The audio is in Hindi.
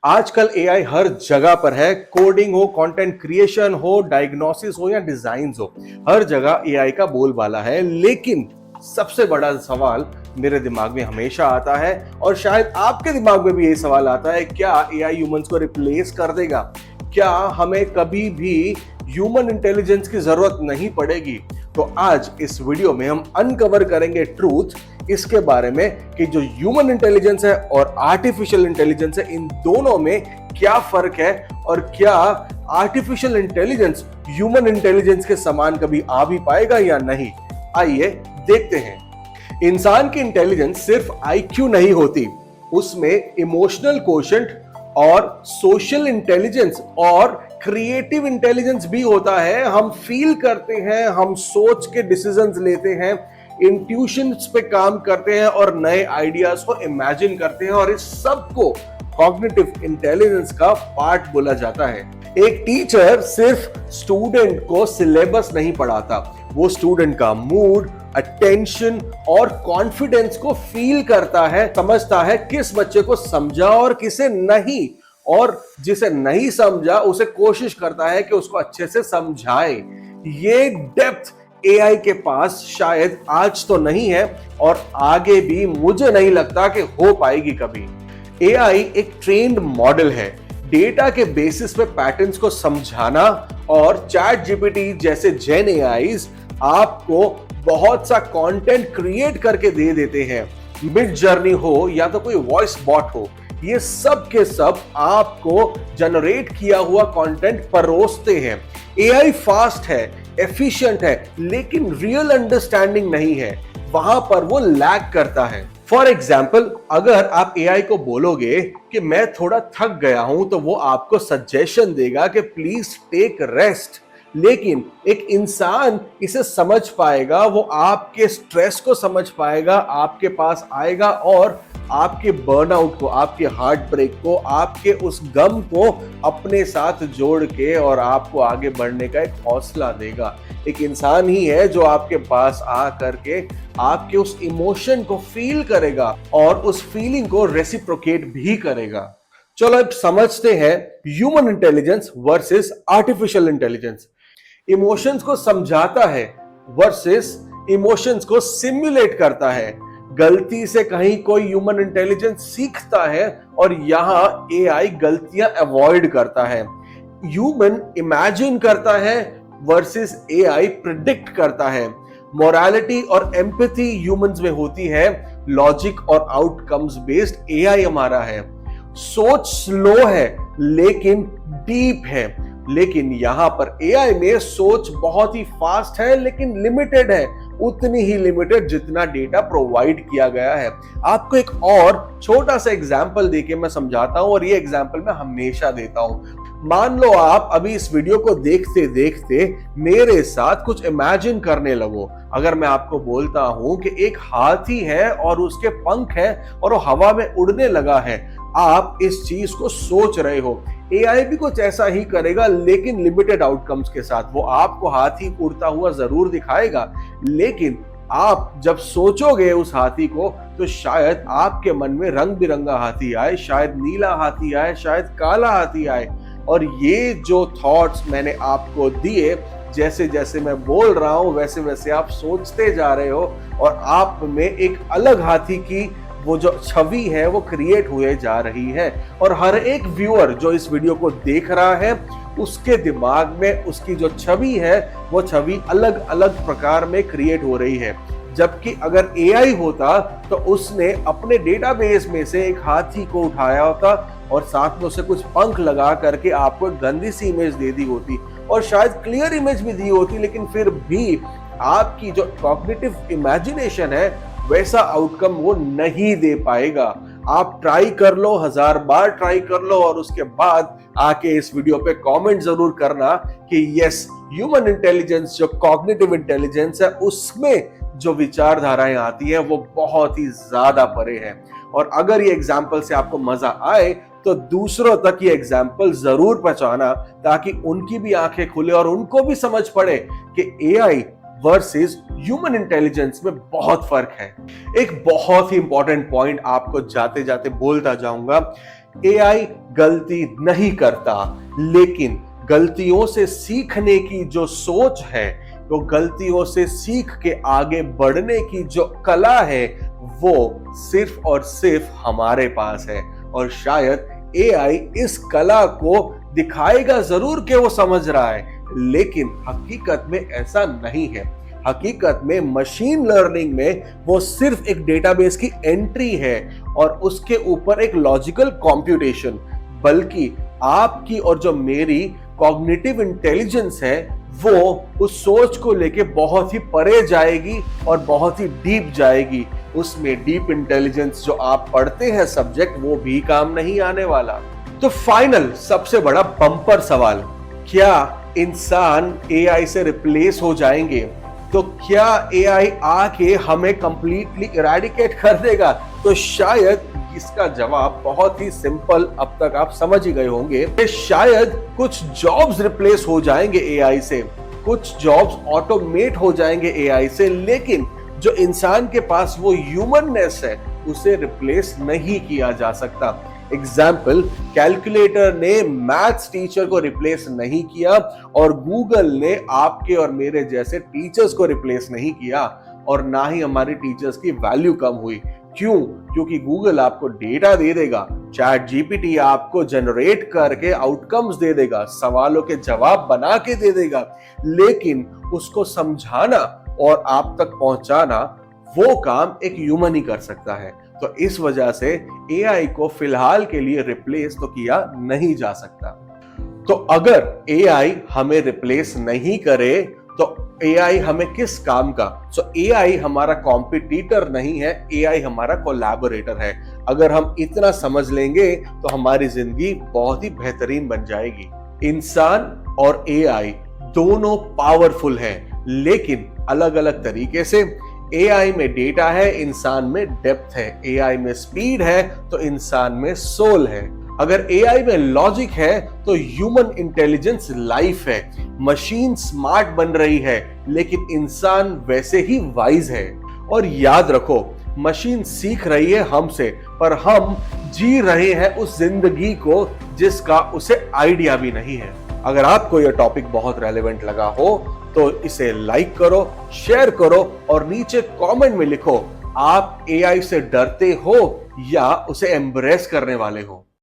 आजकल एआई हर जगह पर है। कोडिंग हो, कंटेंट क्रिएशन हो, डायग्नोसिस हो या डिजाइन हो, हर जगह एआई का बोलबाला है। लेकिन सबसे बड़ा सवाल मेरे दिमाग में हमेशा आता है और शायद आपके दिमाग में भी यही सवाल आता है, क्या एआई ह्यूमंस को रिप्लेस कर देगा? क्या हमें कभी भी ह्यूमन इंटेलिजेंस की जरूरत नहीं पड़ेगी? तो आज इस वीडियो में हम अनकवर करेंगे ट्रूथ इसके बारे में कि जो ह्यूमन इंटेलिजेंस है और आर्टिफिशियल इंटेलिजेंस है, इन दोनों में क्या फर्क है और क्या आर्टिफिशियल इंटेलिजेंस ह्यूमन इंटेलिजेंस के समान कभी आ भी पाएगा या नहीं। आइए देखते हैं। इंसान की इंटेलिजेंस सिर्फ आईक्यू नहीं होती, उसमें इमोशनल कोशेंट और सोशल इंटेलिजेंस और क्रिएटिव इंटेलिजेंस भी होता है। हम फील करते हैं, हम सोच के डिसीजंस लेते हैं, इंट्यूशंस पे काम करते हैं और नए आइडियाज को इमेजिन करते हैं, और इस सब को कॉग्निटिव इंटेलिजेंस का पार्ट बोला जाता है। एक टीचर सिर्फ स्टूडेंट को सिलेबस नहीं पढ़ाता, वो स्टूडेंट का मूड, अटेंशन और कॉन्फिडेंस को फील करता है, समझता है किस बच्चे को समझा और किसे नहीं, और जिसे नहीं समझा उसे कोशिश करता है कि उसको अच्छे से समझाए। ये डेप्थ एआई के पास शायद आज तो नहीं है और आगे भी मुझे नहीं लगता कि हो पाएगी कभी। एआई एक ट्रेन्ड मॉडल है। डेटा के बेसिस पे पैटर्न्स को समझाना, और चैट जीपीटी जैसे जेन एआईज आपको बहुत सा कंटेंट क्रिएट करके दे देते हैं। मिड जर्नी हो या तो कोई वॉइस बॉट हो, ये सब के सब आपको जनरेट किया हुआ कंटेंट परोसते हैं। एआई फास्ट है, एफिशिएंट है, लेकिन रियल अंडरस्टैंडिंग नहीं है, वहां पर वो लैग करता है। फॉर एग्जाम्पल, अगर आप एआई को बोलोगे कि मैं थोड़ा थक गया हूं, तो वो आपको सजेशन देगा कि प्लीज टेक रेस्ट। लेकिन एक इंसान इसे समझ पाएगा, वो आपके स्ट्रेस को समझ पाएगा, आपके पास आएगा और आपके बर्नआउट को, आपके हार्ट ब्रेक को, आपके उस गम को अपने साथ जोड़ के और आपको आगे बढ़ने का एक हौसला देगा। एक इंसान ही है जो आपके पास आ करके आपके उस इमोशन को फील करेगा और उस फीलिंग को रेसिप्रोकेट भी करेगा। चलो अब समझते हैं human intelligence versus artificial intelligence. Emotions को समझाता है वर्सेस इमोशंस को सिमुलेट करता है। गलती से कहीं कोई ह्यूमन इंटेलिजेंस सीखता है और यहां एआई गलतियां अवॉइड करता है। ह्यूमन इमेजिन करता है वर्सेस एआई प्रिडिक्ट करता है। मोरालिटी और एम्पैथी ह्यूमंस में होती है, लॉजिक और आउटकम्स बेस्ड एआई हमारा है। सोच स्लो है लेकिन डीप है, लेकिन यहां पर एआई में सोच बहुत ही फास्ट है लेकिन लिमिटेड है, उतनी ही लिमिटेड जितना डेटा प्रोवाइड किया गया है। आपको एक और छोटा सा एग्जांपल देके मैं समझाता हूं, और ये एग्जांपल मैं हमेशा देता हूं। मान लो आप अभी इस वीडियो को देखते देखते मेरे साथ कुछ इमेजिन करने लगो। अगर मैं आपको बोलता हूं कि एक हाथी है और उसके पंख है और वो हवा में उड़ने लगा है, आप इस चीज को सोच रहे हो। एआई भी कुछ ऐसा ही करेगा लेकिन लिमिटेड आउटकम्स के साथ। वो आपको हाथी उड़ता हुआ जरूर दिखाएगा, लेकिन आप जब सोचोगे उस हाथी को तो शायद आपके मन में रंग बिरंगा हाथी आए, शायद नीला हाथी आए, शायद काला हाथी आए। और ये जो थॉट्स मैंने आपको दिए, जैसे जैसे मैं बोल रहा हूं वैसे वैसे आप सोचते जा रहे हो और आप में एक अलग हाथी की वो जो छवि है वो क्रिएट हुए जा रही है। और हर एक व्यूअर जो इस वीडियो को देख रहा है, उसके दिमाग में उसकी जो छवि है वो छवि अलग अलग प्रकार में क्रिएट हो रही है। जबकि अगर एआई होता तो उसने अपने डेटाबेस में से एक हाथी को उठाया होता और साथ में उसे कुछ पंख लगा करके आपको एक गंदी सी इमेज दे दी होती, और शायद क्लियर इमेज भी दी होती, लेकिन फिर भी आपकी जो कॉग्निटिव इमेजिनेशन है वैसा आउटकम वो नहीं दे पाएगा। आप ट्राई कर लो, 1000 बार ट्राई कर लो, और उसके बाद आके इस वीडियो पे कमेंट जरूर करना कि यस, ह्यूमन इंटेलिजेंस जो कॉग्निटिव इंटेलिजेंस है उसमें जो विचारधाराएं आती हैं वो बहुत ही ज्यादा परे है। और अगर ये एग्जाम्पल से आपको मजा आए तो दूसरों तक ये एग्जाम्पल जरूर पहुंचाना, ताकि उनकी भी आंखें खुले और उनको भी समझ पड़े कि एआई वर्सेस ह्यूमन इंटेलिजेंस में बहुत फर्क है। एक बहुत ही इंपॉर्टेंट पॉइंट आपको जाते जाते बोलता जाऊंगा एआई गलती नहीं करता, लेकिन गलतियों से सीखने की जो सोच है, वो गलतियों से सीख के आगे बढ़ने की जो कला है, वो सिर्फ और सिर्फ हमारे पास है। और शायद एआई इस कला को दिखाएगा जरूर कि वो समझ रहा है, लेकिन हकीकत में ऐसा नहीं है। हकीकत में मशीन लर्निंग में वो सिर्फ एक डेटाबेस की एंट्री है और उसके ऊपर एक लॉजिकल कंप्यूटेशन, बल्कि आपकी और जो मेरी कॉग्निटिव इंटेलिजेंस है, वो उस सोच को लेके बहुत ही परे जाएगी और बहुत ही डीप जाएगी। उसमें डीप इंटेलिजेंस जो आप पढ़ते हैं सब्जेक्ट, वो भी काम नहीं आने वाला। तो फाइनल सबसे बड़ा बम्पर सवाल, क्या इंसान एआई से रिप्लेस हो जाएंगे? तो क्या एआई आके हमें कंप्लीटली इरेडिकेट कर देगा? तो शायद इसका जवाब बहुत ही सिंपल, अब तक आप समझ ही गए होंगे कि शायद कुछ जॉब्स रिप्लेस हो जाएंगे एआई से, कुछ जॉब्स ऑटोमेट हो जाएंगे एआई से, लेकिन जो इंसान के पास वो ह्यूमननेस है, उसे रिप्लेस नहीं किया जा सकता। एग्जाम्पल, कैलकुलेटर ने मैथ्स टीचर को रिप्लेस नहीं किया और गूगल ने आपके और मेरे जैसे टीचर्स को रिप्लेस नहीं किया, और ना ही हमारे टीचर्स की वैल्यू कम हुई। क्यों? क्योंकि गूगल आपको डेटा दे देगा, चैट जीपीटी आपको जनरेट करके आउटकम्स दे देगा, सवालों के जवाब बना के दे देगा, लेकिन उसको समझाना और आप तक पहुंचाना, वो काम एक ह्यूमन ही कर सकता है। तो इस वजह से एआई को फिलहाल के लिए रिप्लेस तो किया नहीं जा सकता। तो अगर एआई हमें रिप्लेस नहीं करे, तो एआई हमें किस काम का? सो एआई हमारा कॉम्पिटिटर नहीं है, एआई हमारा कोलैबोरेटर है। अगर हम इतना समझ लेंगे तो हमारी जिंदगी बहुत ही बेहतरीन बन जाएगी। इंसान और एआई दोनों पावरफुल हैं, लेकिन अलग अलग तरीके से। एआई में डेटा है, इंसान में डेप्थ है। एआई में स्पीड है तो इंसान में सोल है। अगर एआई में लॉजिक है तो ह्यूमन इंटेलिजेंस लाइफ है। मशीन स्मार्ट बन रही है, लेकिन इंसान वैसे ही वाइज है। और याद रखो, मशीन सीख रही है हमसे, पर हम जी रहे हैं उस जिंदगी को जिसका उसे आइडिया भी नहीं है। अगर आपको यह टॉपिक बहुत रेलेवेंट लगा हो तो इसे लाइक करो, शेयर करो और नीचे कमेंट में लिखो, आप एआई से डरते हो या उसे एम्ब्रेस करने वाले हो।